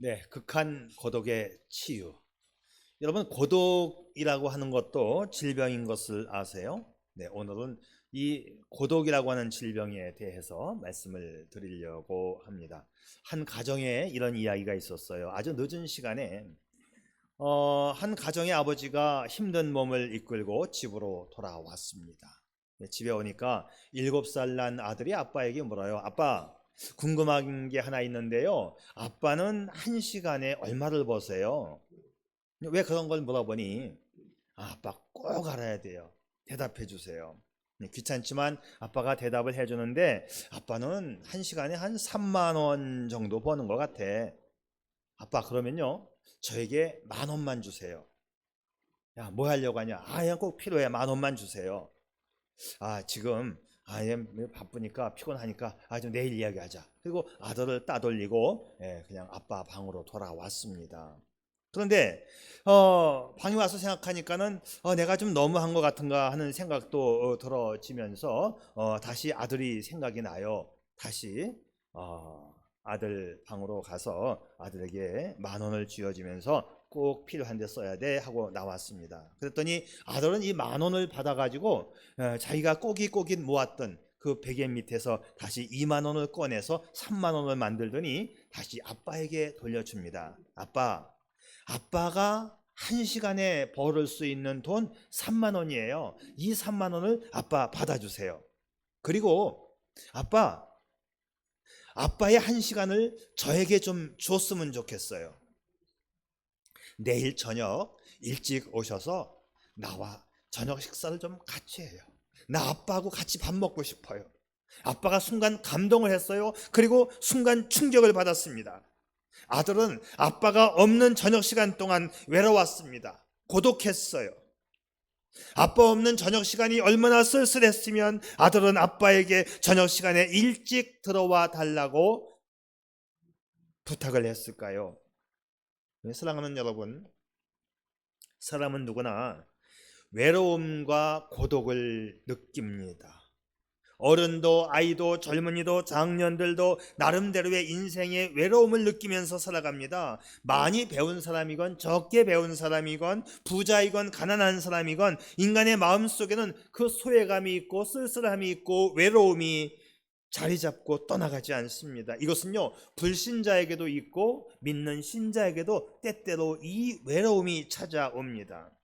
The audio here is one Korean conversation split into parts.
네, 극한 고독의 치유. 여러분, 고독이라고 하는 것도 질병인 것을 아세요? 네, 오늘은 이 고독이라고 하는 질병에 대해서 말씀을 드리려고 합니다. 한 가정에 이런 이야기가 있었어요. 아주 늦은 시간에 한 가정의 아버지가 힘든 몸을 이끌고 집으로 돌아왔습니다. 네, 집에 오니까 7살 난 아들이 아빠에게 물어요. 아빠, 궁금한 게 하나 있는데요. 아빠는 한 시간에 얼마를 버세요? 왜 그런 걸 물어보니 아빠 꼭 알아야 돼요. 대답해 주세요. 네, 귀찮지만 아빠가 대답을 해주는데 아빠는 한 시간에 한 3만 원 정도 버는 것 같아. 아빠 그러면요 저에게 1만 원만 주세요. 야, 뭐 하려고 하냐? 그냥 꼭 필요해. 1만 원만 주세요. 지금 바쁘니까 피곤하니까 좀 내일 이야기하자. 그리고 아들을 따돌리고 그냥 아빠 방으로 돌아왔습니다. 그런데 방에 와서 생각하니까는 내가 좀 너무한 것 같은가 하는 생각도 들어지면서 다시 아들이 생각이 나요. 다시 아들 방으로 가서 아들에게 1만 원을 쥐어주면서 꼭 필요한 데 써야 돼 하고 나왔습니다. 그랬더니 아들은 이 1만 원을 받아가지고 자기가 꼬깃꼬깃 모았던 그 베개 밑에서 다시 2만 원을 꺼내서 3만 원을 만들더니 다시 아빠에게 돌려줍니다. 아빠가 한 시간에 벌을 수 있는 돈 3만 원이에요. 이 3만 원을 아빠 받아주세요. 그리고 아빠의 한 시간을 저에게 좀 줬으면 좋겠어요. 내일 저녁 일찍 오셔서 나와 저녁 식사를 좀 같이 해요. 나 아빠하고 같이 밥 먹고 싶어요. 아빠가 순간 감동을 했어요. 그리고 순간 충격을 받았습니다. 아들은 아빠가 없는 저녁 시간 동안 외로웠습니다. 고독했어요. 아빠 없는 저녁 시간이 얼마나 쓸쓸했으면 아들은 아빠에게 저녁 시간에 일찍 들어와 달라고 부탁을 했을까요? 사랑하는 여러분, 사람은 누구나 외로움과 고독을 느낍니다. 어른도 아이도 젊은이도 장년들도 나름대로의 인생의 외로움을 느끼면서 살아갑니다. 많이 배운 사람이건 적게 배운 사람이건 부자이건 가난한 사람이건 인간의 마음속에는 그 소외감이 있고 쓸쓸함이 있고 외로움이 자리 잡고 떠나가지 않습니다. 이것은요 불신자에게도 있고 믿는 신자에게도 때때로 이 외로움이 찾아옵니다.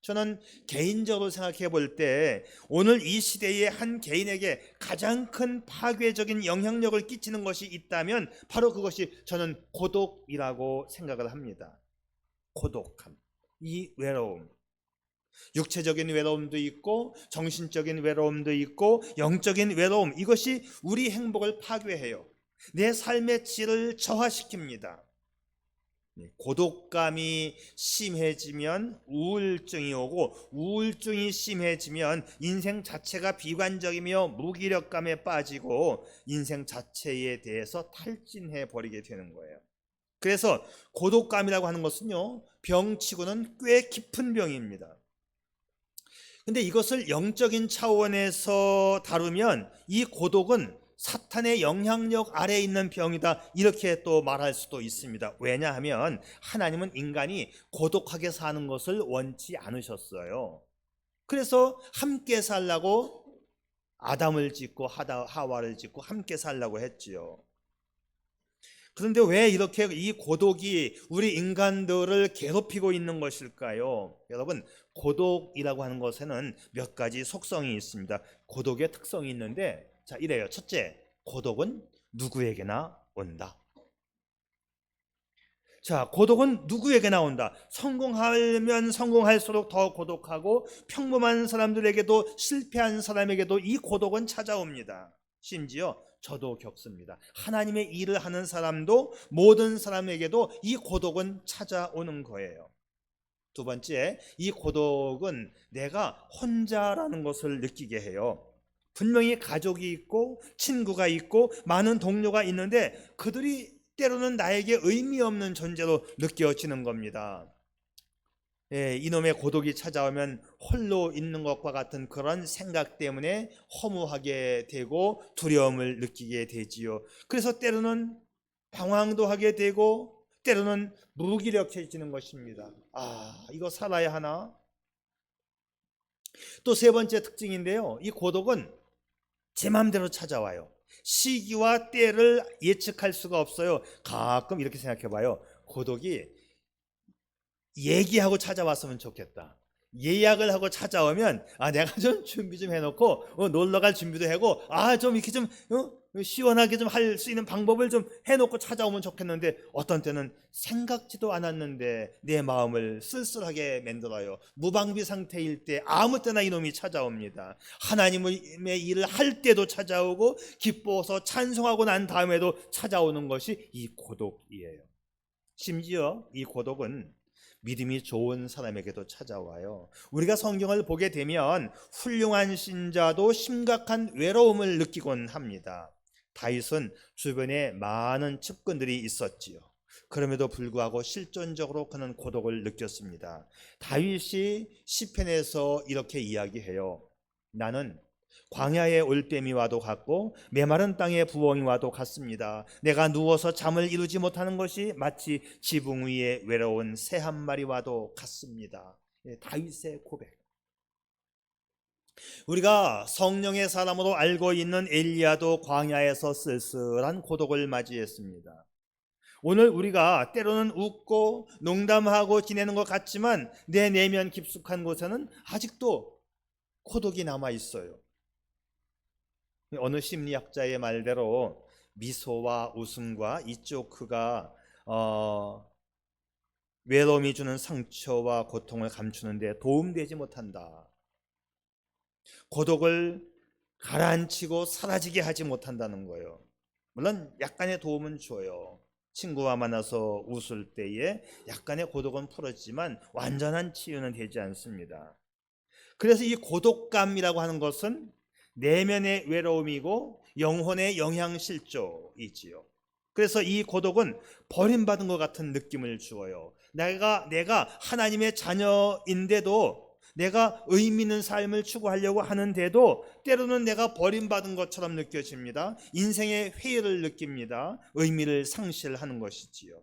저는 개인적으로 생각해 볼 때 오늘 이 시대의 한 개인에게 가장 큰 파괴적인 영향력을 끼치는 것이 있다면 바로 그것이 저는 고독이라고 생각을 합니다. 고독함, 이 외로움. 육체적인 외로움도 있고 정신적인 외로움도 있고 영적인 외로움, 이것이 우리 행복을 파괴해요. 내 삶의 질을 저하시킵니다. 고독감이 심해지면 우울증이 오고 우울증이 심해지면 인생 자체가 비관적이며 무기력감에 빠지고 인생 자체에 대해서 탈진해 버리게 되는 거예요. 그래서 고독감이라고 하는 것은요 병치고는 꽤 깊은 병입니다. 근데 이것을 영적인 차원에서 다루면 이 고독은 사탄의 영향력 아래에 있는 병이다, 이렇게 또 말할 수도 있습니다. 왜냐하면 하나님은 인간이 고독하게 사는 것을 원치 않으셨어요. 그래서 함께 살라고 아담을 짓고 하와를 짓고 함께 살라고 했지요. 그런데 왜 이렇게 이 고독이 우리 인간들을 괴롭히고 있는 것일까요? 여러분, 고독이라고 하는 것에는 몇 가지 속성이 있습니다. 고독의 특성이 있는데, 자, 이래요. 첫째, 고독은 누구에게나 온다. 자, 고독은 누구에게나 온다. 성공하면 성공할수록 더 고독하고 평범한 사람들에게도 실패한 사람에게도 이 고독은 찾아옵니다. 심지어 저도 겪습니다. 하나님의 일을 하는 사람도 모든 사람에게도 이 고독은 찾아오는 거예요. 두 번째, 이 고독은 내가 혼자라는 것을 느끼게 해요. 분명히 가족이 있고 친구가 있고 많은 동료가 있는데 그들이 때로는 나에게 의미 없는 존재로 느껴지는 겁니다. 이놈의 고독이 찾아오면 홀로 있는 것과 같은 그런 생각 때문에 허무하게 되고 두려움을 느끼게 되지요. 그래서 때로는 방황도 하게 되고 때로는 무기력해지는 것입니다. 이거 살아야 하나? 또 세 번째 특징인데요, 이 고독은 제 마음대로 찾아와요. 시기와 때를 예측할 수가 없어요. 가끔 이렇게 생각해 봐요. 고독이 얘기하고 찾아왔으면 좋겠다. 예약을 하고 찾아오면 내가 좀 준비 좀 해놓고 놀러 갈 준비도 하고 좀 이렇게 좀 시원하게 좀 할 수 있는 방법을 좀 해놓고 찾아오면 좋겠는데, 어떤 때는 생각지도 않았는데 내 마음을 쓸쓸하게 만들어요. 무방비 상태일 때 아무 때나 이놈이 찾아옵니다. 하나님의 일을 할 때도 찾아오고 기뻐서 찬송하고 난 다음에도 찾아오는 것이 이 고독이에요. 심지어 이 고독은 믿음이 좋은 사람에게도 찾아와요. 우리가 성경을 보게 되면 훌륭한 신자도 심각한 외로움을 느끼곤 합니다. 다윗은 주변에 많은 측근들이 있었지요. 그럼에도 불구하고 실존적으로 그는 고독을 느꼈습니다. 다윗이 시편에서 이렇게 이야기해요. 나는 광야의 올빼미와도 같고 메마른 땅의 부엉이와도 같습니다. 내가 누워서 잠을 이루지 못하는 것이 마치 지붕 위에 외로운 새 한 마리와도 같습니다. 다윗의 고백. 우리가 성령의 사람으로 알고 있는 엘리야도 광야에서 쓸쓸한 고독을 맞이했습니다. 오늘 우리가 때로는 웃고 농담하고 지내는 것 같지만 내 내면 깊숙한 곳에는 아직도 고독이 남아 있어요. 어느 심리학자의 말대로 미소와 웃음과 이 조크가 외로움이 주는 상처와 고통을 감추는 데 도움되지 못한다. 고독을 가라앉히고 사라지게 하지 못한다는 거예요. 물론 약간의 도움은 줘요. 친구와 만나서 웃을 때에 약간의 고독은 풀어지지만 완전한 치유는 되지 않습니다. 그래서 이 고독감이라고 하는 것은 내면의 외로움이고 영혼의 영향실조이지요. 그래서 이 고독은 버림받은 것 같은 느낌을 주어요. 내가 하나님의 자녀인데도, 내가 의미 있는 삶을 추구하려고 하는데도 때로는 내가 버림받은 것처럼 느껴집니다. 인생의 회의를 느낍니다. 의미를 상실하는 것이지요.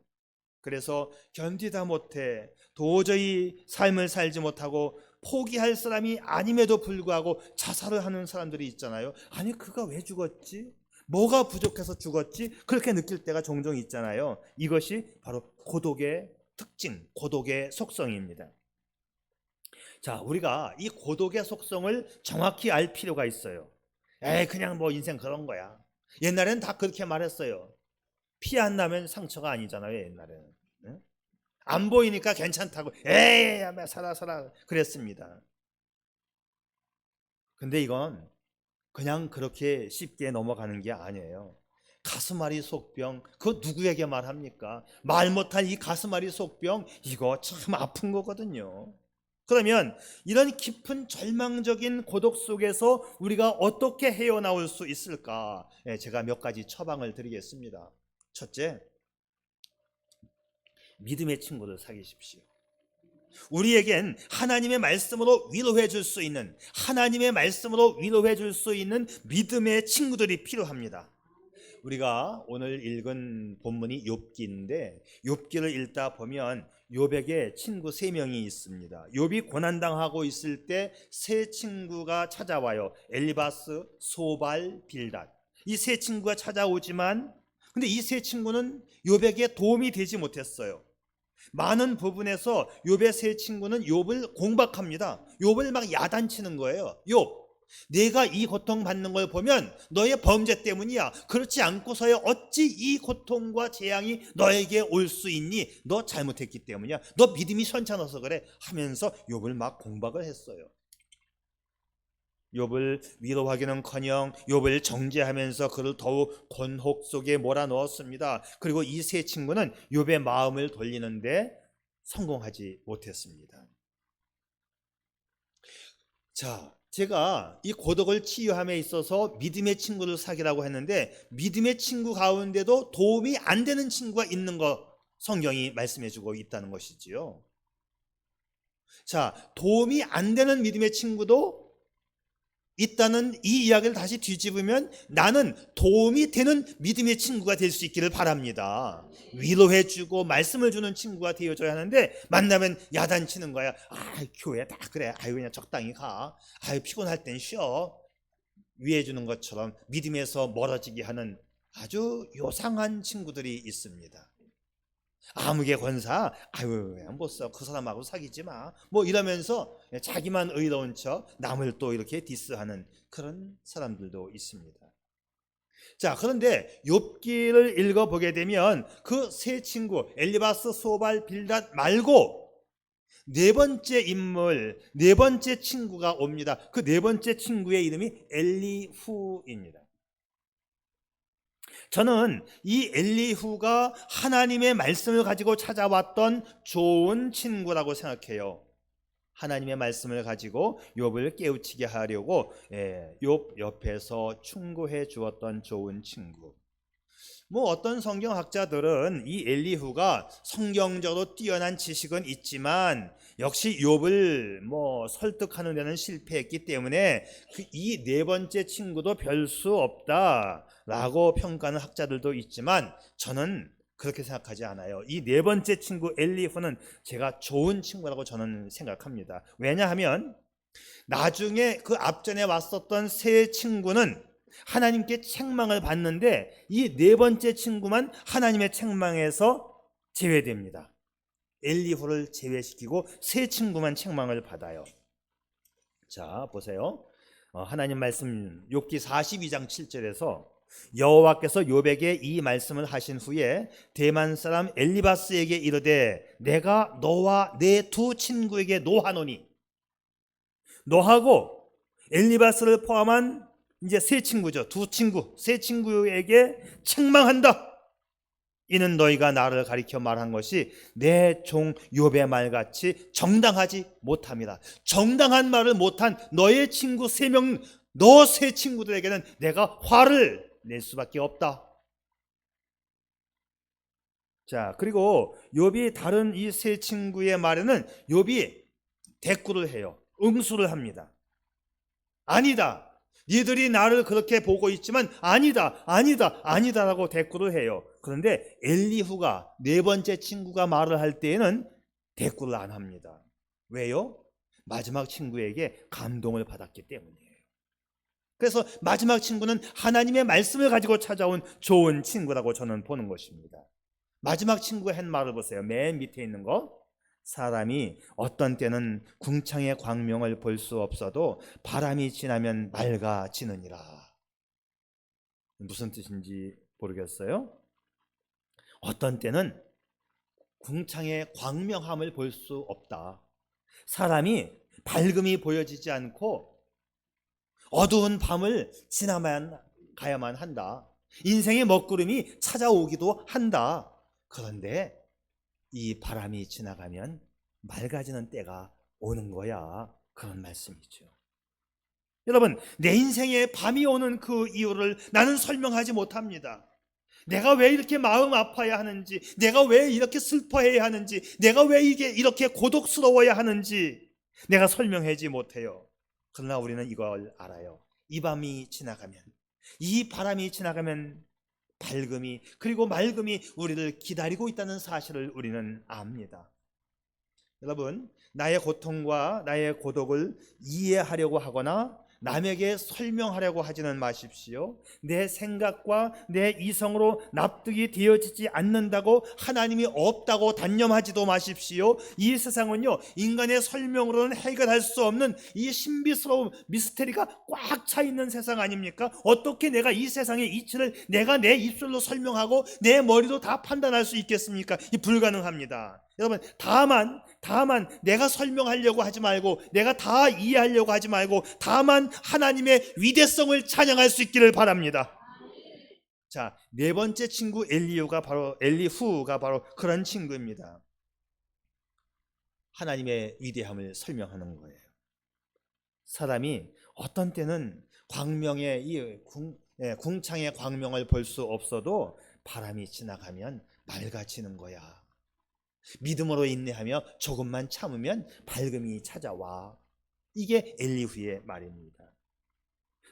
그래서 견디다 못해 도저히 삶을 살지 못하고 포기할 사람이 아님에도 불구하고 자살을 하는 사람들이 있잖아요. 아니, 그가 왜 죽었지? 뭐가 부족해서 죽었지? 그렇게 느낄 때가 종종 있잖아요. 이것이 바로 고독의 특징, 고독의 속성입니다. 자, 우리가 이 고독의 속성을 정확히 알 필요가 있어요. 그냥 뭐 인생 그런 거야. 옛날에는 다 그렇게 말했어요. 피 안 나면 상처가 아니잖아요, 옛날에는. 안 보이니까 괜찮다고 살아 그랬습니다. 근데 이건 그냥 그렇게 쉽게 넘어가는 게 아니에요. 가슴앓이 속병, 그거 누구에게 말합니까? 말 못할 이 가슴앓이 속병, 이거 참 아픈 거거든요. 그러면 이런 깊은 절망적인 고독 속에서 우리가 어떻게 헤어나올 수 있을까? 제가 몇 가지 처방을 드리겠습니다. 첫째, 믿음의 친구를 사귀십시오. 우리에겐 하나님의 말씀으로 위로해 줄 수 있는, 하나님의 말씀으로 위로해 줄 수 있는 믿음의 친구들이 필요합니다. 우리가 오늘 읽은 본문이 욥기인데, 욥기를 읽다 보면 욥에게 친구 3명이 있습니다. 욥이 고난당하고 있을 때 세 친구가 찾아와요. 엘리바스, 소발, 빌닷. 이 세 친구가 찾아오지만, 근데 이 세 친구는 욥에게 도움이 되지 못했어요. 많은 부분에서 욥의 세 친구는 욥을 공박합니다. 욥을 막 야단치는 거예요. 욥, 내가 이 고통 받는 걸 보면 너의 범죄 때문이야. 그렇지 않고서야 어찌 이 고통과 재앙이 너에게 올 수 있니? 너 잘못했기 때문이야. 너 믿음이 현찮아서 그래 하면서 욥을 막 공박을 했어요. 욥을 위로하기는커녕 욥을 정죄하면서 그를 더욱 곤혹 속에 몰아넣었습니다. 그리고 이 세 친구는 욥의 마음을 돌리는데 성공하지 못했습니다. 자, 제가 이 고독을 치유함에 있어서 믿음의 친구를 사귀라고 했는데, 믿음의 친구 가운데도 도움이 안 되는 친구가 있는 거 성경이 말씀해주고 있다는 것이지요. 자, 도움이 안 되는 믿음의 친구도 있다는 이 이야기를 다시 뒤집으면 나는 도움이 되는 믿음의 친구가 될 수 있기를 바랍니다. 위로해주고 말씀을 주는 친구가 되어줘야 하는데 만나면 야단치는 거야. 교회 다 그래. 그냥 적당히 가. 피곤할 땐 쉬어. 위해주는 것처럼 믿음에서 멀어지게 하는 아주 요상한 친구들이 있습니다. 아무개 권사, 못 써. 그 사람하고 사귀지 마. 이러면서 자기만 의로운 척 남을 또 이렇게 디스하는 그런 사람들도 있습니다. 자, 그런데 욥기를 읽어보게 되면 그 세 친구 엘리바스, 소발, 빌닷 말고 네 번째 인물, 네 번째 친구가 옵니다. 그 네 번째 친구의 이름이 엘리후입니다. 저는 이 엘리후가 하나님의 말씀을 가지고 찾아왔던 좋은 친구라고 생각해요. 하나님의 말씀을 가지고 욥을 깨우치게 하려고 욥 옆에서 충고해 주었던 좋은 친구. 어떤 성경학자들은 이 엘리후가 성경적으로 뛰어난 지식은 있지만 역시 욥을 설득하는 데는 실패했기 때문에 이 네 번째 친구도 별 수 없다라고 평가하는 학자들도 있지만 저는 그렇게 생각하지 않아요. 이 네 번째 친구 엘리후는 제가 좋은 친구라고 저는 생각합니다. 왜냐하면 나중에 그 앞전에 왔었던 세 친구는 하나님께 책망을 받는데 이 네 번째 친구만 하나님의 책망에서 제외됩니다. 엘리후를 제외시키고 세 친구만 책망을 받아요. 자, 보세요. 하나님 말씀 욥기 42장 7절에서 여호와께서 욥에게 이 말씀을 하신 후에 대만 사람 엘리바스에게 이르되 내가 너와 내 두 친구에게 노하노니, 너하고 엘리바스를 포함한 이제 세 친구죠. 두 친구, 세 친구에게 책망한다. 이는 너희가 나를 가리켜 말한 것이 내 종 욥의 말같이 정당하지 못함이라. 정당한 말을 못한 너의 친구 세 명, 너 세 친구들에게는 내가 화를 낼 수밖에 없다. 자, 그리고 욥이 다른 이 세 친구의 말에는 욥이 대꾸를 해요. 응수를 합니다. 아니다. 니들이 나를 그렇게 보고 있지만 아니다라고 대꾸를 해요. 그런데 엘리후가 네 번째 친구가 말을 할 때에는 대꾸를 안 합니다. 왜요? 마지막 친구에게 감동을 받았기 때문이에요. 그래서 마지막 친구는 하나님의 말씀을 가지고 찾아온 좋은 친구라고 저는 보는 것입니다. 마지막 친구가 한 말을 보세요. 맨 밑에 있는 거. 사람이 어떤 때는 궁창의 광명을 볼 수 없어도 바람이 지나면 맑아지느니라. 무슨 뜻인지 모르겠어요. 어떤 때는 궁창의 광명함을 볼 수 없다. 사람이 밝음이 보여지지 않고 어두운 밤을 가야만 한다. 인생의 먹구름이 찾아오기도 한다. 그런데 이 바람이 지나가면 맑아지는 때가 오는 거야. 그런 말씀이죠. 여러분, 내 인생에 밤이 오는 그 이유를 나는 설명하지 못합니다. 내가 왜 이렇게 마음 아파야 하는지, 내가 왜 이렇게 슬퍼해야 하는지, 내가 왜 이게 이렇게 고독스러워야 하는지 내가 설명하지 못해요. 그러나 우리는 이걸 알아요. 이 밤이 지나가면, 이 바람이 지나가면 밝음이 그리고 맑음이 우리를 기다리고 있다는 사실을 우리는 압니다. 여러분, 나의 고통과 나의 고독을 이해하려고 하거나 남에게 설명하려고 하지는 마십시오. 내 생각과 내 이성으로 납득이 되어지지 않는다고 하나님이 없다고 단념하지도 마십시오. 이 세상은요, 인간의 설명으로는 해결할 수 없는 이 신비스러운 미스테리가 꽉 차 있는 세상 아닙니까? 어떻게 내가 이 세상의 이치를 내가 내 입술로 설명하고 내 머리로 다 판단할 수 있겠습니까? 이 불가능합니다. 여러분, 다만 내가 설명하려고 하지 말고, 내가 다 이해하려고 하지 말고, 다만 하나님의 위대성을 찬양할 수 있기를 바랍니다. 자, 네 번째 친구 엘리후가 바로 그런 친구입니다. 하나님의 위대함을 설명하는 거예요. 사람이 어떤 때는 궁창의 광명을 볼 수 없어도 바람이 지나가면 맑아지는 거야. 믿음으로 인내하며 조금만 참으면 밝음이 찾아와. 이게 엘리후의 말입니다.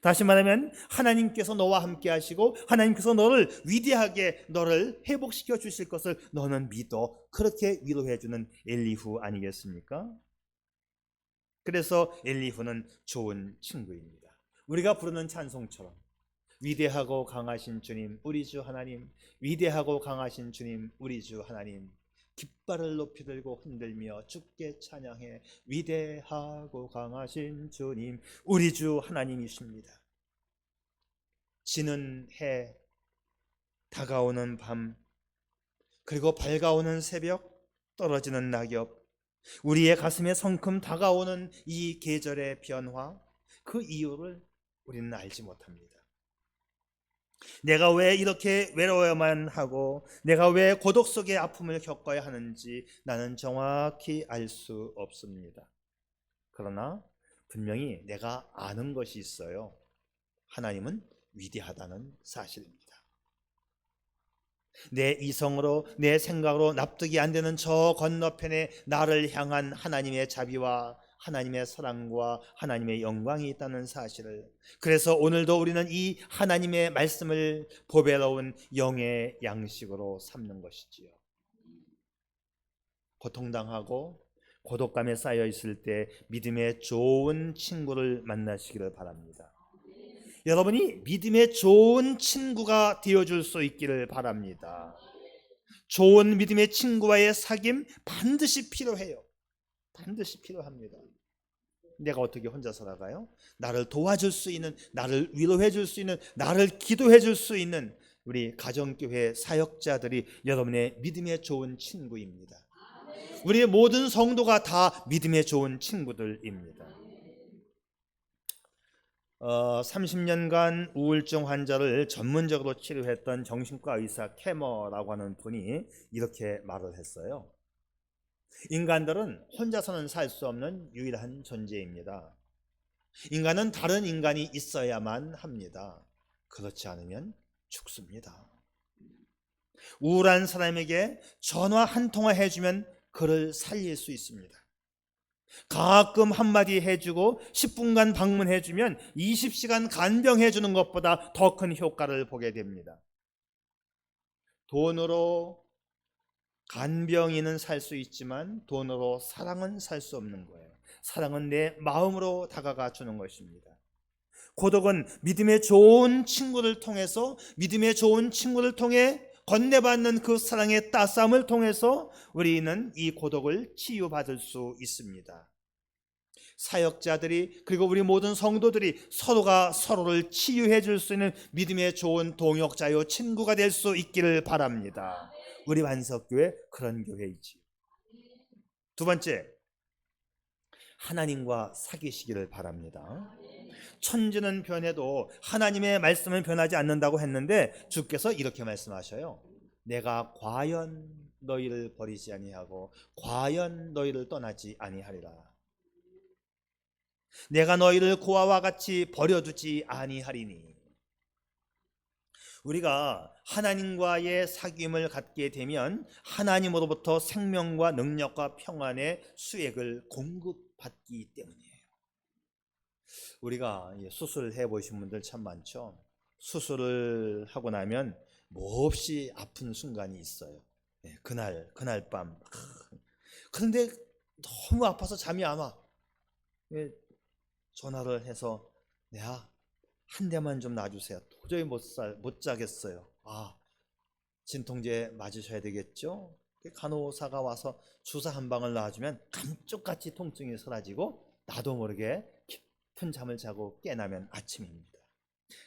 다시 말하면 하나님께서 너와 함께 하시고 하나님께서 너를 위대하게 너를 회복시켜 주실 것을 너는 믿어. 그렇게 위로해 주는 엘리후 아니겠습니까? 그래서 엘리후는 좋은 친구입니다. 우리가 부르는 찬송처럼 위대하고 강하신 주님 우리 주 하나님, 위대하고 강하신 주님 우리 주 하나님, 깃발을 높이 들고 흔들며 주께 찬양해. 위대하고 강하신 주님 우리 주 하나님이십니다. 지는 해, 다가오는 밤, 그리고 밝아오는 새벽, 떨어지는 낙엽, 우리의 가슴에 성큼 다가오는 이 계절의 변화, 그 이유를 우리는 알지 못합니다. 내가 왜 이렇게 외로워야만 하고 내가 왜 고독 속의 아픔을 겪어야 하는지 나는 정확히 알 수 없습니다. 그러나 분명히 내가 아는 것이 있어요. 하나님은 위대하다는 사실입니다. 내 이성으로 내 생각으로 납득이 안 되는 저 건너편에 나를 향한 하나님의 자비와 하나님의 사랑과 하나님의 영광이 있다는 사실을, 그래서 오늘도 우리는 이 하나님의 말씀을 보배로운 영의 양식으로 삼는 것이지요. 고통당하고 고독감에 쌓여 있을 때 믿음의 좋은 친구를 만나시기를 바랍니다. 여러분이 믿음의 좋은 친구가 되어줄 수 있기를 바랍니다. 좋은 믿음의 친구와의 사귐 반드시 필요해요. 반드시 필요합니다. 내가 어떻게 혼자 살아가요? 나를 도와줄 수 있는, 나를 위로해 줄 수 있는, 나를 기도해 줄 수 있는 우리 가정교회 사역자들이 여러분의 믿음의 좋은 친구입니다. 우리 모든 성도가 다 믿음의 좋은 친구들입니다. 30년간 우울증 환자를 전문적으로 치료했던 정신과 의사 캐머라고 하는 분이 이렇게 말을 했어요. 인간들은 혼자서는 살 수 없는 유일한 존재입니다. 인간은 다른 인간이 있어야만 합니다. 그렇지 않으면 죽습니다. 우울한 사람에게 전화 한 통화 해주면 그를 살릴 수 있습니다. 가끔 한마디 해주고 10분간 방문해주면 20시간 간병해주는 것보다 더 큰 효과를 보게 됩니다. 돈으로 간병인은 살 수 있지만 돈으로 사랑은 살 수 없는 거예요. 사랑은 내 마음으로 다가가 주는 것입니다. 고독은 믿음의 좋은 친구를 통해서, 믿음의 좋은 친구를 통해 건네받는 그 사랑의 따스함을 통해서 우리는 이 고독을 치유받을 수 있습니다. 사역자들이, 그리고 우리 모든 성도들이 서로가 서로를 치유해 줄 수 있는 믿음의 좋은 동역자요 친구가 될 수 있기를 바랍니다. 우리 반석교회 그런 교회이지. 두 번째, 하나님과 사귀시기를 바랍니다. 천지는 변해도 하나님의 말씀은 변하지 않는다고 했는데 주께서 이렇게 말씀하셔요. 내가 과연 너희를 버리지 아니하고 과연 너희를 떠나지 아니하리라. 내가 너희를 고아와 같이 버려두지 아니하리니. 우리가 하나님과의 사귐을 갖게 되면 하나님으로부터 생명과 능력과 평안의 수액을 공급받기 때문이에요. 우리가 수술을 해보신 분들 참 많죠. 수술을 하고 나면 몹시 아픈 순간이 있어요. 그날 밤. 그런데 너무 아파서 잠이 안 와. 전화를 해서 내가 한 대만 좀 놔주세요. 도저히 못 자겠어요. 진통제 맞으셔야 되겠죠? 간호사가 와서 주사 한 방을 놔주면 감쪽같이 통증이 사라지고 나도 모르게 깊은 잠을 자고 깨나면 아침입니다.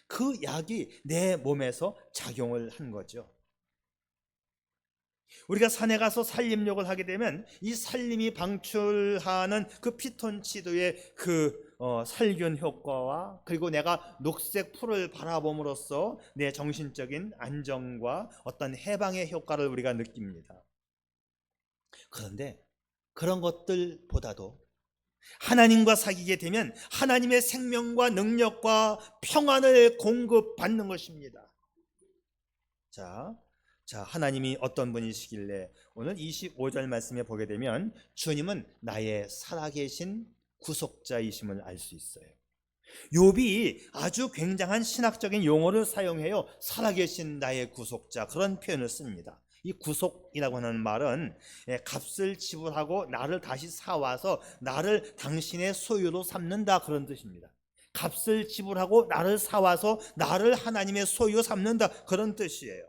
그 약이 내 몸에서 작용을 한 거죠. 우리가 산에 가서 산림욕을 하게 되면 이 산림이 방출하는 그 피톤치드의 그 살균 효과와, 그리고 내가 녹색 풀을 바라봄으로써 내 정신적인 안정과 어떤 해방의 효과를 우리가 느낍니다. 그런데 그런 것들보다도 하나님과 사귀게 되면 하나님의 생명과 능력과 평안을 공급받는 것입니다. 자, 하나님이 어떤 분이시길래 오늘 25절 말씀에 보게 되면 주님은 나의 살아계신 구속자이심을 알 수 있어요. 욥이 아주 굉장한 신학적인 용어를 사용해요. 살아계신 나의 구속자, 그런 표현을 씁니다. 이 구속이라고 하는 말은 값을 지불하고 나를 다시 사와서 나를 당신의 소유로 삼는다, 그런 뜻입니다. 값을 지불하고 나를 사와서 나를 하나님의 소유 삼는다, 그런 뜻이에요.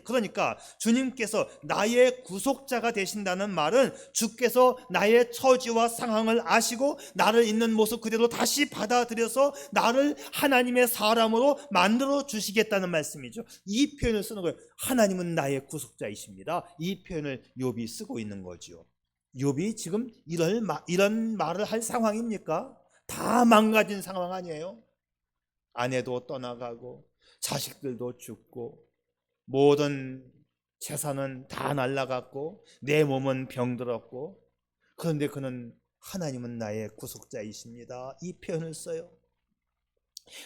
그러니까 주님께서 나의 구속자가 되신다는 말은 주께서 나의 처지와 상황을 아시고 나를 있는 모습 그대로 다시 받아들여서 나를 하나님의 사람으로 만들어 주시겠다는 말씀이죠. 이 표현을 쓰는 거예요. 하나님은 나의 구속자이십니다. 이 표현을 욥이 쓰고 있는 거죠. 욥이 지금 이런 말을 할 상황입니까? 다 망가진 상황 아니에요? 아내도 떠나가고 자식들도 죽고 모든 재산은 다 날라갔고 내 몸은 병들었고, 그런데 그는 하나님은 나의 구속자이십니다, 이 표현을 써요.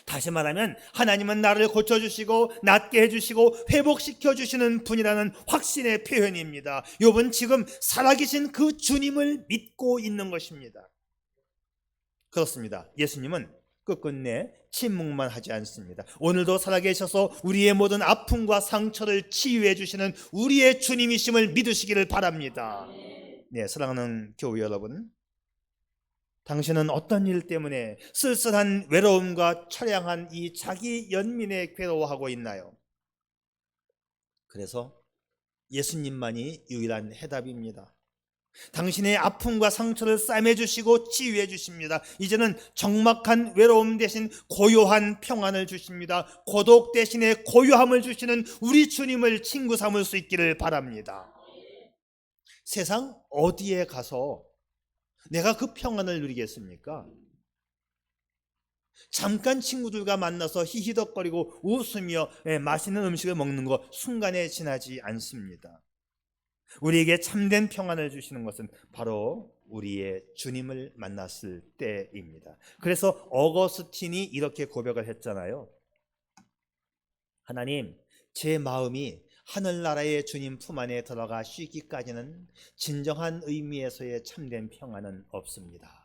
다시 말하면 하나님은 나를 고쳐주시고 낫게 해주시고 회복시켜주시는 분이라는 확신의 표현입니다. 욥은 지금 살아계신 그 주님을 믿고 있는 것입니다. 그렇습니다. 예수님은 끝끝내 침묵만 하지 않습니다. 오늘도 살아계셔서 우리의 모든 아픔과 상처를 치유해 주시는 우리의 주님이심을 믿으시기를 바랍니다. 네, 사랑하는 교우 여러분, 당신은 어떤 일 때문에 쓸쓸한 외로움과 처량한 이 자기 연민에 괴로워하고 있나요? 그래서 예수님만이 유일한 해답입니다. 당신의 아픔과 상처를 싸매주시고 치유해 주십니다. 이제는 적막한 외로움 대신 고요한 평안을 주십니다. 고독 대신에 고요함을 주시는 우리 주님을 친구 삼을 수 있기를 바랍니다. 세상 어디에 가서 내가 그 평안을 누리겠습니까? 잠깐 친구들과 만나서 히히덕거리고 웃으며 맛있는 음식을 먹는 것 순간에 지나지 않습니다. 우리에게 참된 평안을 주시는 것은 바로 우리의 주님을 만났을 때입니다. 그래서 어거스틴이 이렇게 고백을 했잖아요. 하나님, 제 마음이 하늘나라의 주님 품 안에 들어가 쉬기까지는 진정한 의미에서의 참된 평안은 없습니다.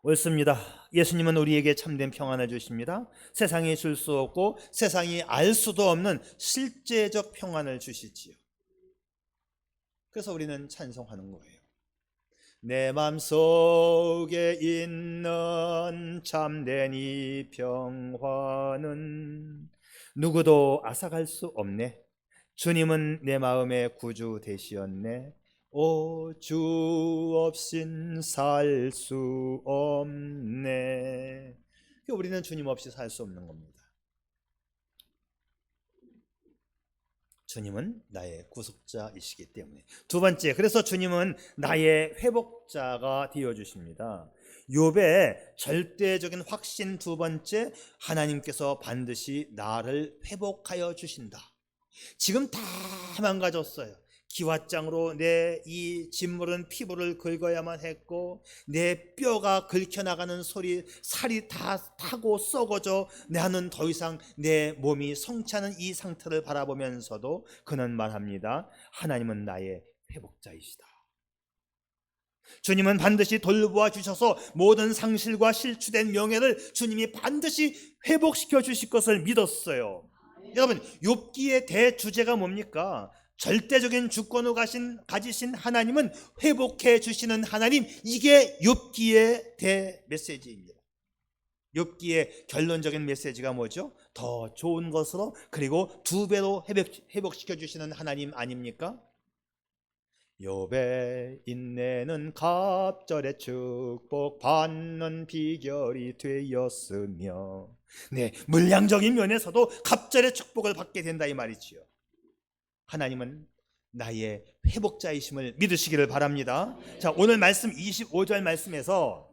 옳습니다. 예수님은 우리에게 참된 평안을 주십니다. 세상이 줄 수 없고 세상이 알 수도 없는 실제적 평안을 주시지요. 그래서 우리는 찬송하는 거예요. 내 맘속에 있는 참된 이 평화는 누구도 앗아갈 수 없네. 주님은 내 마음의 구주 되시었네. 오, 주 없인 살 수 없네. 우리는 주님 없이 살 수 없는 겁니다. 주님은 나의 구속자이시기 때문에. 두 번째, 그래서 주님은 나의 회복자가 되어주십니다. 욥의 절대적인 확신 두 번째, 하나님께서 반드시 나를 회복하여 주신다. 지금 다 망가졌어요. 기왓장으로 내 이 진물은 피부를 긁어야만 했고 내 뼈가 긁혀나가는 소리, 살이 다 타고 썩어져 나는 더 이상 내 몸이 성취하는 이 상태를 바라보면서도 그는 말합니다. 하나님은 나의 회복자이시다. 주님은 반드시 돌보아 주셔서 모든 상실과 실추된 명예를 주님이 반드시 회복시켜 주실 것을 믿었어요. 여러분, 욥기의 대주제가 뭡니까? 절대적인 주권을 가지신 하나님은 회복해 주시는 하나님, 이게 욥기의 대메시지입니다. 욥기의 결론적인 메시지가 뭐죠? 더 좋은 것으로 그리고 두 배로 회복시켜 주시는 하나님 아닙니까? 욥의 인내는 갑절의 축복 받는 비결이 되었으며, 네, 물량적인 면에서도 갑절의 축복을 받게 된다 이 말이지요. 하나님은 나의 회복자이심을 믿으시기를 바랍니다. 자, 오늘 말씀 25절 말씀에서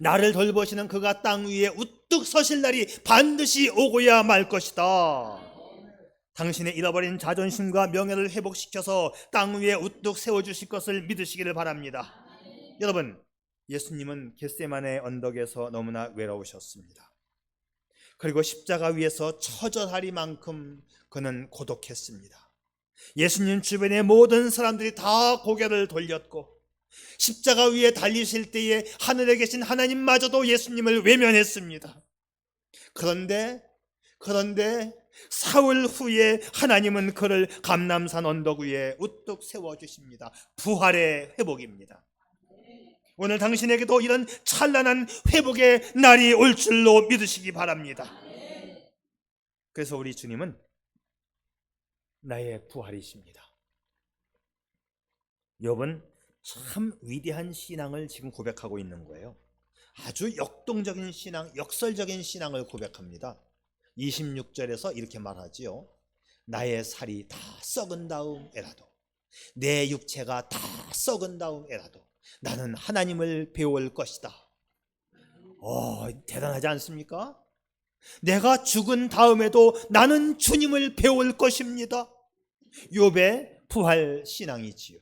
나를 돌보시는 그가 땅 위에 우뚝 서실 날이 반드시 오고야 말 것이다. 당신의 잃어버린 자존심과 명예를 회복시켜서 땅 위에 우뚝 세워주실 것을 믿으시기를 바랍니다. 여러분, 예수님은 겟세마네 언덕에서 너무나 외로우셨습니다. 그리고 십자가 위에서 처절하리만큼 그는 고독했습니다. 예수님 주변의 모든 사람들이 다 고개를 돌렸고 십자가 위에 달리실 때에 하늘에 계신 하나님마저도 예수님을 외면했습니다. 그런데 사흘 후에 하나님은 그를 감람산 언덕 위에 우뚝 세워주십니다. 부활의 회복입니다. 오늘 당신에게도 이런 찬란한 회복의 날이 올 줄로 믿으시기 바랍니다. 그래서 우리 주님은 나의 부활이십니다. 욥은 참 위대한 신앙을 지금 고백하고 있는 거예요. 아주 역동적인 신앙, 역설적인 신앙을 고백합니다. 26절에서 이렇게 말하지요. 나의 살이 다 썩은 다음에라도, 내 육체가 다 썩은 다음에라도 나는 하나님을 배울 것이다. 대단하지 않습니까? 내가 죽은 다음에도 나는 주님을 배울 것입니다. 욥의 부활 신앙이지요.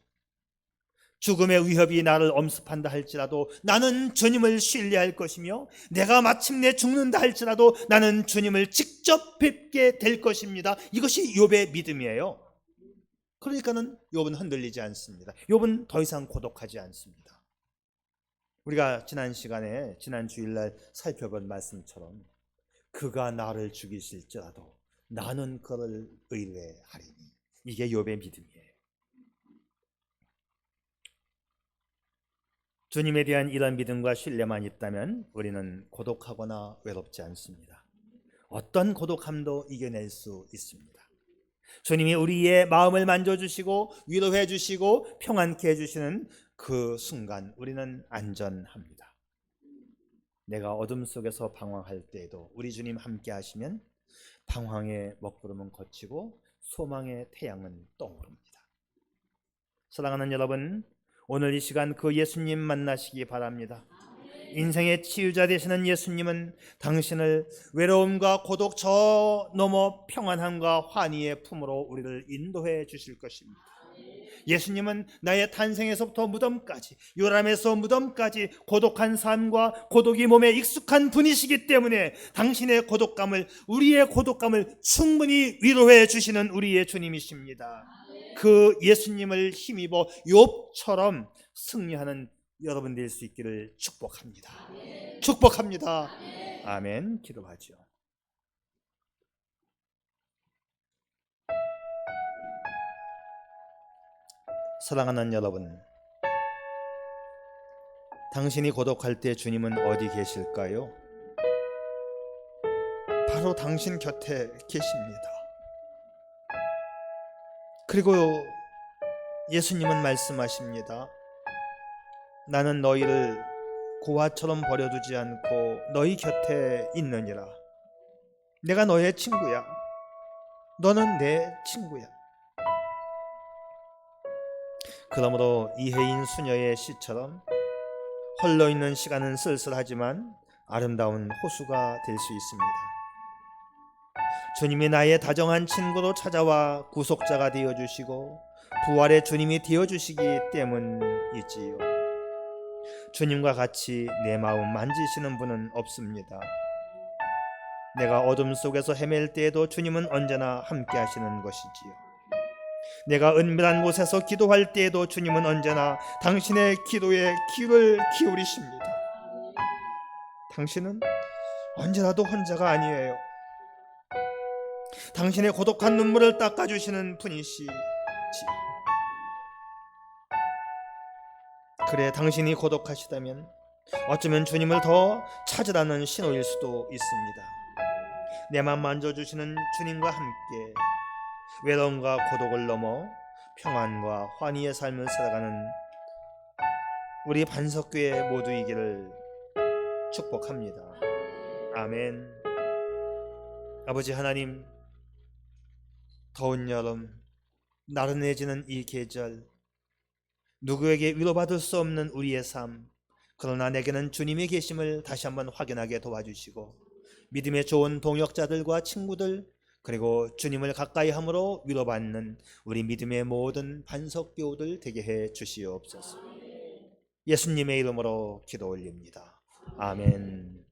죽음의 위협이 나를 엄습한다 할지라도 나는 주님을 신뢰할 것이며, 내가 마침내 죽는다 할지라도 나는 주님을 직접 뵙게 될 것입니다. 이것이 욥의 믿음이에요. 그러니까는 욥은 흔들리지 않습니다. 욥은 더 이상 고독하지 않습니다. 우리가 지난 시간에, 지난 주일날 살펴본 말씀처럼 그가 나를 죽이실지라도 나는 그를 의뢰하리니, 이게 욥의 믿음이에요. 주님에 대한 이런 믿음과 신뢰만 있다면 우리는 고독하거나 외롭지 않습니다. 어떤 고독함도 이겨낼 수 있습니다. 주님이 우리의 마음을 만져주시고 위로해 주시고 평안케 해주시는 그 순간 우리는 안전합니다. 내가 어둠 속에서 방황할 때에도 우리 주님 함께 하시면 방황의 먹구름은 걷히고 소망의 태양은 떠오릅니다. 사랑하는 여러분, 오늘 이 시간 그 예수님 만나시기 바랍니다. 인생의 치유자 되시는 예수님은 당신을 외로움과 고독 저 넘어 평안함과 환희의 품으로 우리를 인도해 주실 것입니다. 예수님은 나의 탄생에서부터 무덤까지, 요람에서 무덤까지 고독한 삶과 고독이 몸에 익숙한 분이시기 때문에 당신의 고독감을, 우리의 고독감을 충분히 위로해 주시는 우리의 주님이십니다. 그 예수님을 힘입어 욥처럼 승리하는 여러분 될 수 있기를 축복합니다. 축복합니다. 아멘. 기도하죠. 사랑하는 여러분, 당신이 고독할 때 주님은 어디 계실까요? 바로 당신 곁에 계십니다. 그리고 예수님은 말씀하십니다. 나는 너희를 고아처럼 버려두지 않고 너희 곁에 있느니라. 내가 너의 친구야. 너는 내 친구야. 그러므로 이혜인 수녀의 시처럼 헐러 있는 시간은 쓸쓸하지만 아름다운 호수가 될 수 있습니다. 주님이 나의 다정한 친구로 찾아와 구속자가 되어주시고 부활의 주님이 되어주시기 때문이지요. 주님과 같이 내 마음 만지시는 분은 없습니다. 내가 어둠 속에서 헤맬 때에도 주님은 언제나 함께 하시는 것이지요. 내가 은밀한 곳에서 기도할 때에도 주님은 언제나 당신의 기도에 귀를 기울이십니다. 당신은 언제라도 혼자가 아니에요. 당신의 고독한 눈물을 닦아주시는 분이시지요. 그래, 당신이 고독하시다면 어쩌면 주님을 더 찾으라는 신호일 수도 있습니다. 내 맘 만져주시는 주님과 함께 외로움과 고독을 넘어 평안과 환희의 삶을 살아가는 우리 반석교회 모두이기를 축복합니다. 아멘. 아버지 하나님, 더운 여름, 나른해지는 이 계절, 누구에게 위로받을 수 없는 우리의 삶, 그러나 내게는 주님이 계심을 다시 한번 확인하게 도와주시고 믿음의 좋은 동역자들과 친구들, 그리고 주님을 가까이 함으로 위로받는 우리 믿음의 모든 반석교우들 되게 해 주시옵소서. 예수님의 이름으로 기도 올립니다. 아멘.